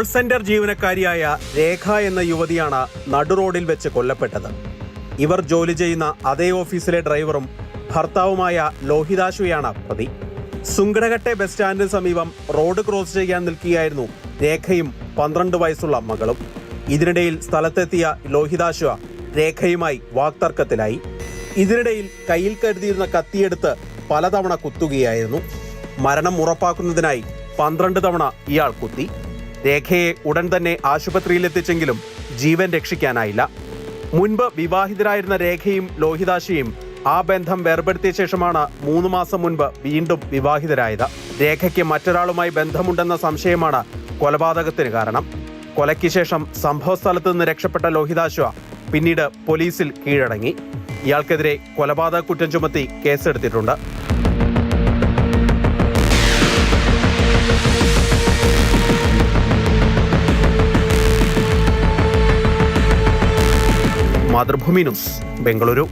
Call centre ജീവനക്കാരിയായ രേഖ എന്ന യുവതിയാണ് നടുറോഡിൽ വെച്ച് കൊല്ലപ്പെട്ടത്. ഇവർ ജോലി ചെയ്യുന്ന അതേ ഓഫീസിലെ ഡ്രൈവറും ഭർത്താവുമായ ലോഹിതാശുയാണ് പ്രതി. സുങ്കടകട്ടെ ബസ് സ്റ്റാൻഡിന് സമീപം റോഡ് ക്രോസ് ചെയ്യാൻ നിൽക്കുകയായിരുന്നു രേഖയും 12 വയസ്സുള്ള മകളും. ഇതിനിടയിൽ സ്ഥലത്തെത്തിയ ലോഹിതാശു രേഖയുമായി വാക്തർക്കത്തിലായി. ഇതിനിടയിൽ കയ്യിൽ കരുതിയിരുന്ന കത്തിയെടുത്ത് പലതവണ കുത്തുകയായിരുന്നു. മരണം ഉറപ്പാക്കുന്നതിനായി 12 തവണ ഇയാൾ കുത്തി. രേഖയെ ഉടൻ തന്നെ ആശുപത്രിയിലെത്തിച്ചെങ്കിലും ജീവൻ രക്ഷിക്കാനായില്ല. മുൻപ് വിവാഹിതരായിരുന്ന രേഖയും ലോഹിതാശയും ആ ബന്ധം വേർപെടുത്തിയ ശേഷമാണ് 3 മാസം മുൻപ് വീണ്ടും വിവാഹിതരായത്. രേഖയ്ക്ക് മറ്റൊരാളുമായി ബന്ധമുണ്ടെന്ന സംശയമാണ് കൊലപാതകത്തിന് കാരണം. കൊലയ്ക്ക് ശേഷം സംഭവസ്ഥലത്ത് നിന്ന് രക്ഷപ്പെട്ട ലോഹിതാശു പിന്നീട് പോലീസിൽ കീഴടങ്ങി. ഇയാൾക്കെതിരെ കൊലപാതക കുറ്റം ചുമത്തി കേസെടുത്തിട്ടുണ്ട്. മാതൃഭൂമി ന്യൂസ്, ബംഗളൂരു.